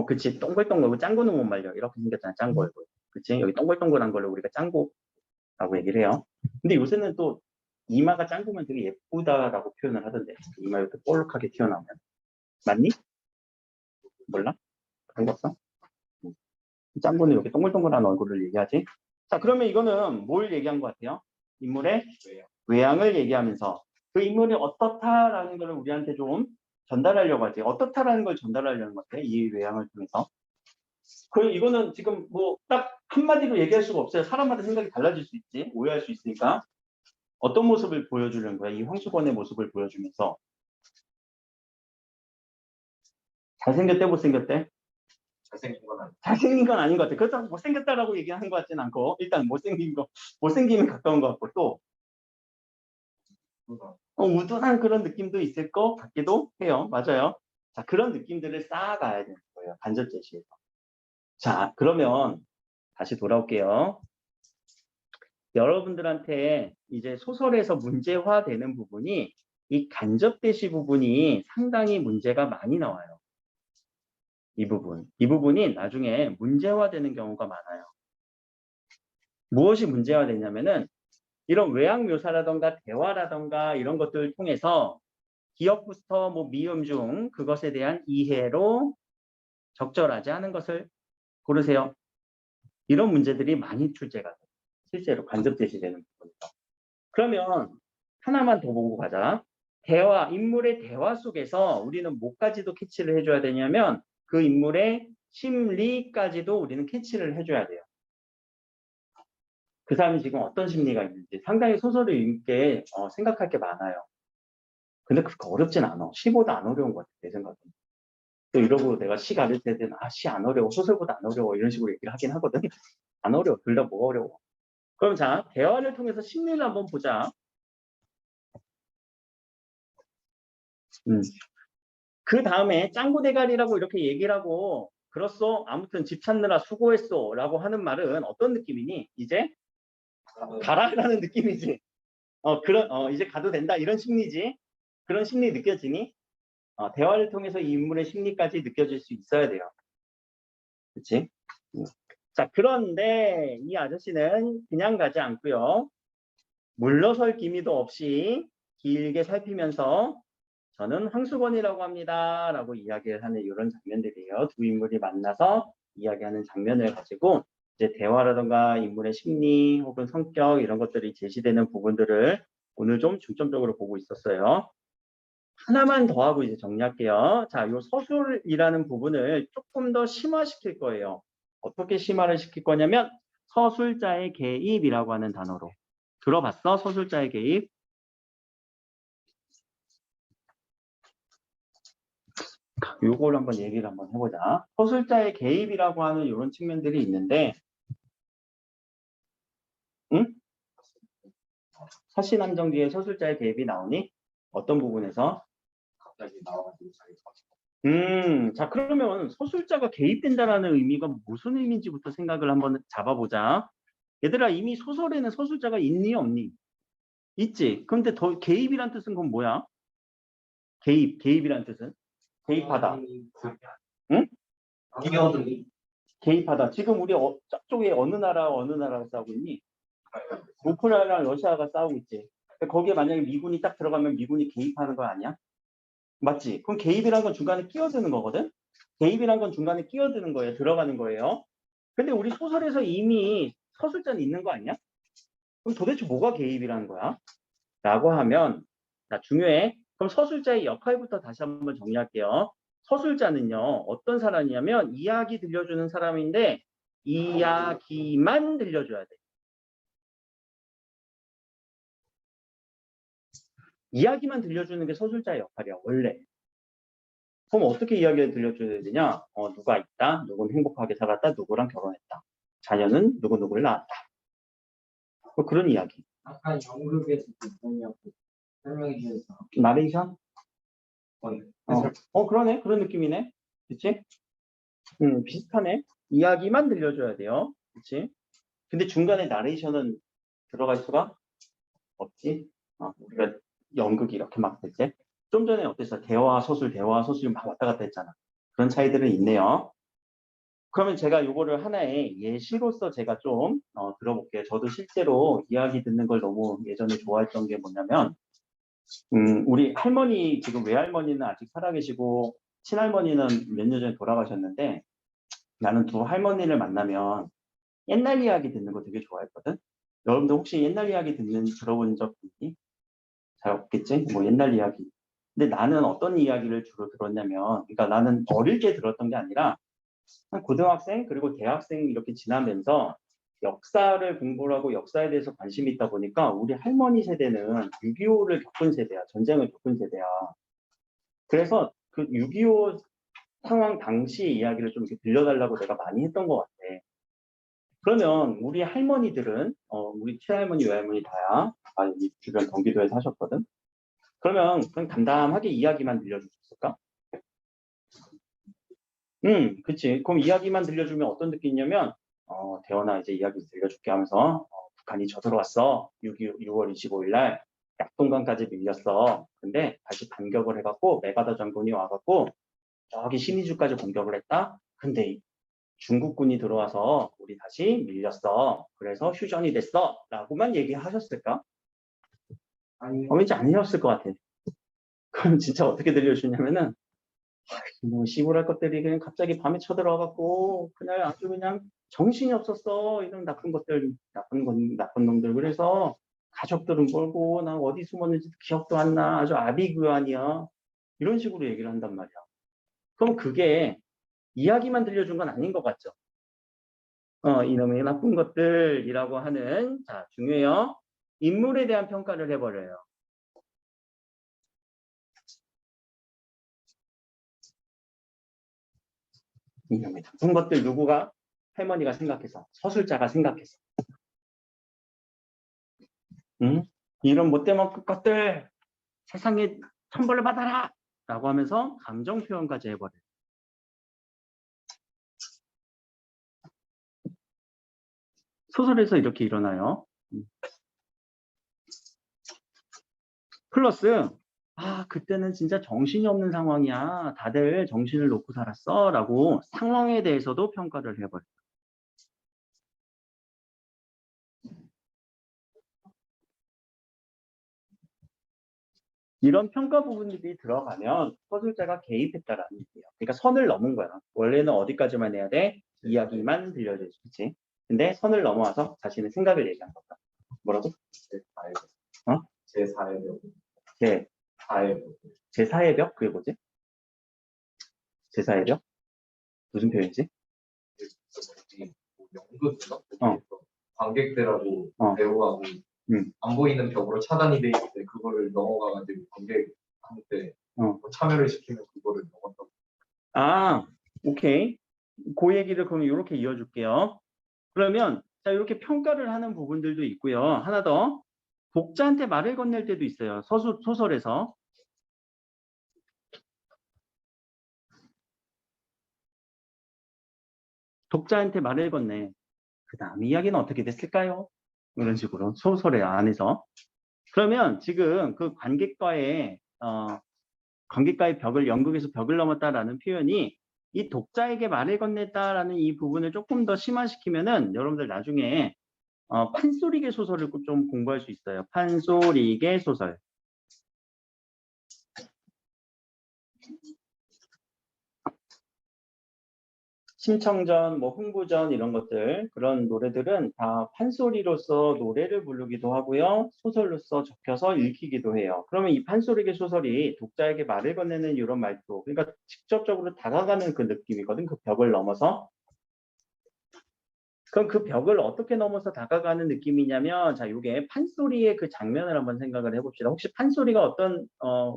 Speaker 1: 그치. 동글동글. 짱구는 못 말려. 이렇게 생겼잖아. 짱구 얼굴. 그치. 여기 동글동글한 걸로 우리가 짱구라고 얘기를 해요. 근데 요새는 또 이마가 짱구면 되게 예쁘다라고 표현을 하던데. 이마 이렇게 볼록하게 튀어나오면. 맞니? 몰라? 그런 거 없어? 짱구는 이렇게 동글동글한 얼굴을 얘기하지. 자, 그러면 이거는 뭘 얘기한 것 같아요? 인물의 외양을 얘기하면서 그 인물이 어떻다라는 걸 우리한테 좀 전달하려고 하지. 어떻다라는 걸 전달하려는 것 같아. 이 외양을 통해서. 이거는 지금 뭐 딱 한마디로 얘기할 수가 없어요. 사람마다 생각이 달라질 수 있지. 오해할 수 있으니까. 어떤 모습을 보여주는 거야? 이 황수건의 모습을 보여주면서. 잘생겼대, 못생겼대? 잘생긴 건 아닌 것 같아. 그렇다고 못생겼다라고 얘기하는 것 같지는 않고, 일단 못생김에 가까운 것 같고, 또, 우둔한 그런 느낌도 있을 것 같기도 해요. 맞아요. 자, 그런 느낌들을 쌓아가야 되는 거예요. 간접 제시에서. 자, 그러면 다시 돌아올게요. 여러분들한테 이제 소설에서 문제화되는 부분이 이 간접 제시 부분이 상당히 문제가 많이 나와요. 이 부분이 나중에 문제화되는 경우가 많아요. 무엇이 문제화되냐면은 이런 외양 묘사라던가 대화라던가 이런 것들을 통해서 기억부터 뭐 미음 중 그것에 대한 이해로 적절하지 않은 것을 고르세요. 이런 문제들이 많이 출제가 돼요. 실제로 간접 제시되는 부분이죠. 그러면 하나만 더 보고 가자. 인물의 대화 속에서 우리는 뭐까지도 캐치를 해줘야 되냐면 그 인물의 심리까지도 우리는 캐치를 해줘야 돼요. 그 사람이 지금 어떤 심리가 있는지 상당히 소설을 읽게 생각할 게 많아요. 근데 그렇게 어렵진 않아. 시보다 안 어려운 것 같아, 내 생각은. 또 이러고 내가 시 가를 때는 시 안 어려워. 소설보다 안 어려워. 이런 식으로 얘기를 하긴 하거든. 안 어려워. 둘 다 뭐가 어려워. 그럼 자, 대화를 통해서 심리를 한번 보자. 그 다음에 짱구 대가리라고 이렇게 얘기를 하고 그렇소. 아무튼 집 찾느라 수고했소. 라고 하는 말은 어떤 느낌이니? 이제 가라라는 느낌이지. 이제 가도 된다. 이런 심리지. 그런 심리 느껴지니? 대화를 통해서 이 인물의 심리까지 느껴질 수 있어야 돼요. 그치? 자, 그런데 이 아저씨는 그냥 가지 않고요. 물러설 기미도 없이 길게 살피면서 저는 황수건이라고 합니다. 라고 이야기를 하는 이런 장면들이에요. 두 인물이 만나서 이야기하는 장면을 가지고 이제 대화라든가 인물의 심리 혹은 성격 이런 것들이 제시되는 부분들을 오늘 좀 중점적으로 보고 있었어요. 하나만 더 하고 이제 정리할게요. 자, 이 서술이라는 부분을 조금 더 심화시킬 거예요. 어떻게 심화를 시킬 거냐면 서술자의 개입이라고 하는 단어로. 들어봤어? 서술자의 개입? 요걸 한번 얘기를 한번 해보자. 서술자의 개입이라고 하는 이런 측면들이 있는데, 응? 서신함정 뒤에 서술자의 개입이 나오니? 어떤 부분에서?
Speaker 2: 갑자기 나와가지고
Speaker 1: 자, 그러면 서술자가 개입된다라는 의미가 무슨 의미인지부터 생각을 한번 잡아보자. 얘들아, 이미 소설에는 서술자가 있니, 없니? 있지. 그런데 더 개입이란 뜻은 그건 뭐야? 개입이라는 뜻은 개입하다. 응?
Speaker 2: 끼어들기.
Speaker 1: 개입하다. 지금 우리 저쪽에 어느 나라가 싸우고 있니? 우크라이나랑 러시아가 싸우고 있지. 근데 거기에 만약에 미군이 딱 들어가면 미군이 개입하는 거 아니야? 맞지? 그럼 개입이란 건 중간에 끼어드는 거거든? 개입이란 건 중간에 끼어드는 거예요. 들어가는 거예요. 근데 우리 소설에서 이미 서술자는 있는 거 아니야? 그럼 도대체 뭐가 개입이라는 거야? 라고 하면, 자, 중요해. 그럼 서술자의 역할부터 다시 한번 정리할게요. 서술자는요, 어떤 사람이냐면, 이야기 들려주는 사람인데, 이야기만 들려줘야 돼. 이야기만 들려주는 게 서술자의 역할이야, 원래. 그럼 어떻게 이야기를 들려줘야 되냐? 누가 있다, 누구는 행복하게 살았다, 누구랑 결혼했다. 자녀는 누구누구를 낳았다. 뭐 그런 이야기.
Speaker 2: 아까 연극에서 뭐냐고 설명해 주셔서.
Speaker 1: 나레이션?
Speaker 2: 네.
Speaker 1: 그러네. 그런 느낌이네. 그치? 비슷하네. 이야기만 들려줘야 돼요. 그치? 근데 중간에 나레이션은 들어갈 수가 없지. 우리가 연극 이렇게 막 할 때. 좀 전에 어땠어? 대화, 소술 막 왔다 갔다 했잖아. 그런 차이들은 있네요. 그러면 제가 요거를 하나의 예시로서 제가 좀 들어볼게요. 저도 실제로 이야기 듣는 걸 너무 예전에 좋아했던 게 뭐냐면, 우리 할머니, 지금 외할머니는 아직 살아계시고, 친할머니는 몇 년 전에 돌아가셨는데, 나는 두 할머니를 만나면 옛날 이야기 듣는 거 되게 좋아했거든? 여러분들 혹시 옛날 이야기 들어본 적 있니? 잘 없겠지? 뭐 옛날 이야기. 근데 나는 어떤 이야기를 주로 들었냐면, 그러니까 나는 어릴 때 들었던 게 아니라, 한 고등학생, 그리고 대학생 이렇게 지나면서 역사를 공부를 하고 역사에 대해서 관심이 있다 보니까 우리 할머니 세대는 6.25를 겪은 세대야. 전쟁을 겪은 세대야. 그래서 그 6.25 상황 당시 이야기를 좀 이렇게 들려달라고 내가 많이 했던 것 같아. 그러면 우리 할머니들은, 우리 친할머니, 외할머니 다야. 여기 주변 경기도에 사셨거든. 그러면 그냥 담담하게 이야기만 들려줄 수 있을까? 그치. 그럼 이야기만 들려주면 어떤 느낌이냐면, 대원아 이제 이야기 들려줄게 하면서, 북한이 쳐들어왔어. 6월 25일 날 약동강까지 밀렸어. 근데 다시 반격을 해갖고 메가더 장군이 와갖고 저기 신의주까지 공격을 했다. 근데 중국군이 들어와서 우리 다시 밀렸어. 그래서 휴전이 됐어. 라고만 얘기하셨을까?
Speaker 2: 아니요.
Speaker 1: 왠지 아니었을 것 같아. 그럼 진짜 어떻게 들려주냐면은, 뭐 시골할 것들이 그냥 갑자기 밤에 쳐들어와갖고 그날 아주 그냥 정신이 없었어. 이런 나쁜 것들, 나쁜 놈들. 그래서 가족들은 멀고 나 어디 숨었는지 기억도 안 나. 아주 아비규환이야. 이런 식으로 얘기를 한단 말이야. 그럼 그게 이야기만 들려준 건 아닌 것 같죠? 이놈의 나쁜 것들이라고 하는, 자, 중요해요. 인물에 대한 평가를 해버려요. 이놈의 나쁜 것들 누구가? 할머니가 생각해서, 서술자가 생각해서. 이런 못돼 먹을 것들 세상에 천벌을 받아라! 라고 하면서 감정 표현까지 해버려요. 소설에서 이렇게 일어나요. 플러스, 그때는 진짜 정신이 없는 상황이야. 다들 정신을 놓고 살았어. 라고 상황에 대해서도 평가를 해버려요. 이런 평가 부분들이 들어가면 서술자가 개입했다라는 얘기예요. 그러니까 선을 넘은 거야. 원래는 어디까지만 해야 돼? 이야기만 들려줘야지. 그치? 근데 선을 넘어와서 자신의 생각을 얘기한 거다. 뭐라고? 제4의
Speaker 2: 제4의 벽.
Speaker 1: 제,
Speaker 2: 4의 벽.
Speaker 1: 제4의 벽? 그게 뭐지? 제4의 벽? 무슨 표현이지?
Speaker 2: 연극에서
Speaker 1: 어.
Speaker 2: 관객들하고
Speaker 1: 어.
Speaker 2: 배우하고
Speaker 1: 음.
Speaker 2: 안 보이는 벽으로 차단이 돼 있는데 그거를 넘어가가지고 관객한테 참여를 시키면 그거를 넘었다고.
Speaker 1: 오케이. 그 얘기를 그럼 이렇게 이어줄게요. 그러면 자 이렇게 평가를 하는 부분들도 있고요. 하나 더. 독자한테 말을 건넬 때도 있어요. 소설에서. 독자한테 말을 건네. 그 다음 이야기는 어떻게 됐을까요? 이런 식으로 소설의 안에서. 그러면 지금 그 관객과의 관객과의 벽을 연극에서 벽을 넘었다라는 표현이 이 독자에게 말을 건넸다라는 이 부분을 조금 더 심화시키면은 여러분들 나중에 판소리계 소설을 좀 공부할 수 있어요. 판소리계 소설. 심청전, 뭐 흥부전 이런 것들, 그런 노래들은 다 판소리로서 노래를 부르기도 하고요. 소설로서 적혀서 읽히기도 해요. 그러면 이 판소리계 소설이 독자에게 말을 건네는 이런 말투, 그러니까 직접적으로 다가가는 그 느낌이거든. 그 벽을 넘어서. 그럼 그 벽을 어떻게 넘어서 다가가는 느낌이냐면, 자, 이게 판소리의 그 장면을 한번 생각을 해봅시다. 혹시 판소리가 어떤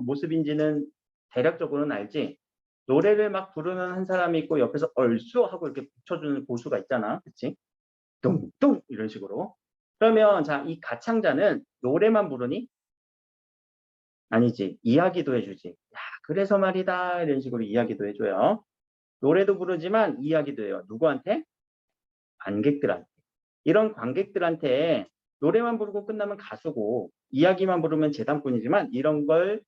Speaker 1: 모습인지는 대략적으로는 알지? 노래를 막 부르는 한 사람이 있고 옆에서 얼쑤 하고 이렇게 붙여주는 고수가 있잖아. 그치? 뚱뚱 이런 식으로. 그러면 자, 이 가창자는 노래만 부르니? 아니지. 이야기도 해주지. 야, 그래서 말이다. 이런 식으로 이야기도 해줘요. 노래도 부르지만 이야기도 해요. 누구한테? 관객들한테. 이런 관객들한테 노래만 부르고 끝나면 가수고 이야기만 부르면 재단꾼이지만 이런 걸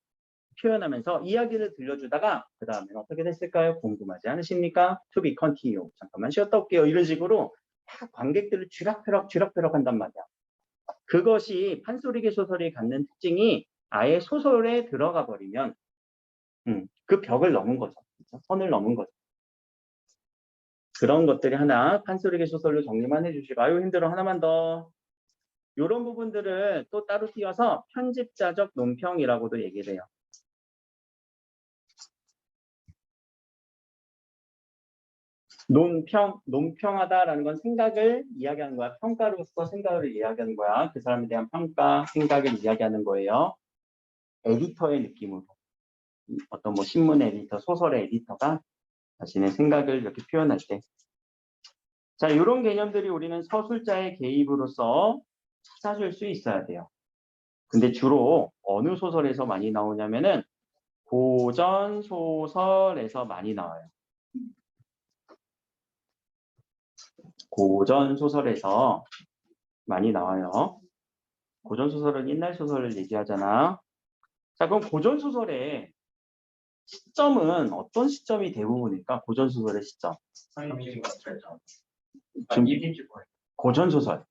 Speaker 1: 표현하면서 이야기를 들려주다가 그 다음에 어떻게 됐을까요? 궁금하지 않으십니까? To be continue. 잠깐만 쉬었다 올게요. 이런 식으로 다 관객들을 쥐락펴락 한단 말이야. 그것이 판소리계 소설이 갖는 특징이 아예 소설에 들어가 버리면 그 벽을 넘은 거죠. 그렇죠? 선을 넘은 거죠. 그런 것들이 하나 판소리계 소설로 정리만 해주시고 아유 힘들어 하나만 더. 이런 부분들을 또 따로 띄어서 편집자적 논평이라고도 얘기를 해요. 논평하다라는 건 생각을 이야기하는 거야. 평가로서 생각을 이야기하는 거야. 그 사람에 대한 평가, 생각을 이야기하는 거예요. 에디터의 느낌으로. 어떤 뭐 신문 에디터, 소설의 에디터가 자신의 생각을 이렇게 표현할 때. 자, 이런 개념들이 우리는 서술자의 개입으로서 찾아줄 수 있어야 돼요. 근데 주로 어느 소설에서 많이 나오냐면은 고전 소설에서 많이 나와요. 고전 소설에서 많이 나와요. 고전 소설은 옛날 소설을 얘기하잖아. 자, 그럼 고전 소설의 시점은 어떤 시점이 대부분일까? 고전 소설의 시점. 고전 소설.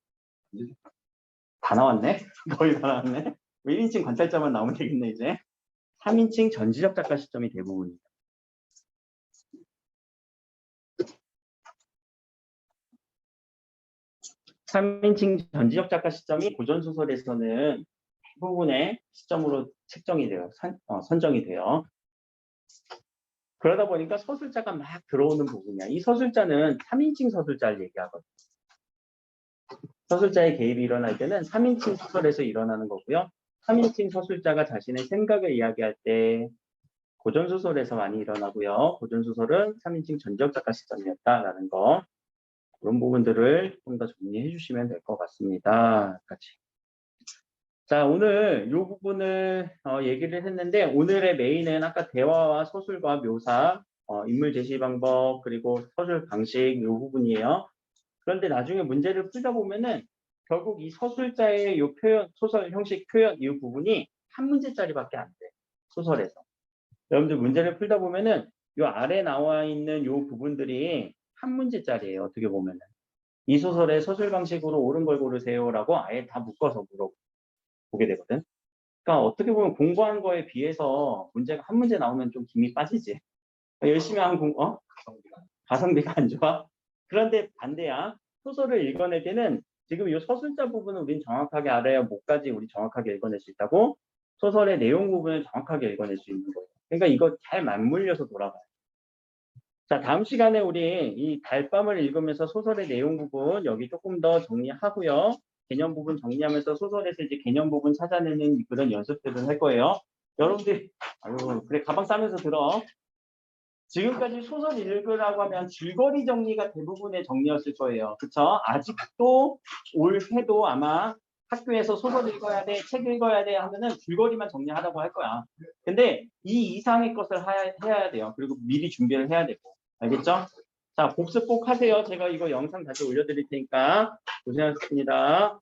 Speaker 1: 다 나왔네? 거의 다 나왔네? 1인칭 관찰자만 나오면 되겠네, 이제. 3인칭 전지적 작가 시점이 대부분이다. (3인칭) 전지적 작가 시점이 고전 소설에서는 대부분의 시점으로 책정이 돼요. 선정이 돼요. 그러다 보니까 서술자가 막 들어오는 부분이야. 이 서술자는 3인칭 서술자를 얘기하거든요. 서술자의 개입이 일어날 때는 3인칭 소설에서 일어나는 거고요. 3인칭 서술자가 자신의 생각을 이야기할 때 고전소설에서 많이 일어나고요. 고전소설은 3인칭 전지적 작가 시점이었다라는 거. 그런 부분들을 좀 더 정리해 주시면 될 것 같습니다. 같이. 자, 오늘 이 부분을 얘기를 했는데 오늘의 메인은 아까 대화와 서술과 묘사, 인물 제시 방법, 그리고 서술 방식 이 부분이에요. 그런데 나중에 문제를 풀다 보면은 결국 이 서술자의 이 표현, 소설 형식 표현 이 부분이 한 문제짜리밖에 안 돼. 소설에서. 여러분들 문제를 풀다 보면은 이 아래 나와 있는 이 부분들이 한 문제짜리예요. 어떻게 보면은. 이 소설의 서술 방식으로 옳은 걸 고르세요라고 아예 다 묶어서 물어보게 되거든. 그러니까 어떻게 보면 공부한 거에 비해서 문제가 한 문제 나오면 좀 김이 빠지지. 열심히 한 가성비가 안 좋아. 그런데 반대야. 소설을 읽어낼 때는 지금 이 서술자 부분은 우린 정확하게 알아야 뭐까지 우리 정확하게 읽어낼 수 있다고 소설의 내용 부분을 정확하게 읽어낼 수 있는 거예요. 그러니까 이거 잘 맞물려서 돌아가요. 자, 다음 시간에 우리 이 달밤을 읽으면서 소설의 내용 부분 여기 조금 더 정리하고요. 개념 부분 정리하면서 소설에서 이제 개념 부분 찾아내는 그런 연습들을 할 거예요. 여러분들, 아유, 그래, 가방 싸면서 들어. 지금까지 소설 읽으라고 하면 줄거리 정리가 대부분의 정리였을 거예요. 그쵸? 아직도 올해도 아마 학교에서 소설 읽어야 돼, 책 읽어야 돼 하면은 줄거리만 정리하라고 할 거야. 근데 이 이상의 것을 해야 돼요. 그리고 미리 준비를 해야 되고. 알겠죠? 자, 복습 꼭 하세요. 제가 이거 영상 다시 올려드릴 테니까 고생하셨습니다.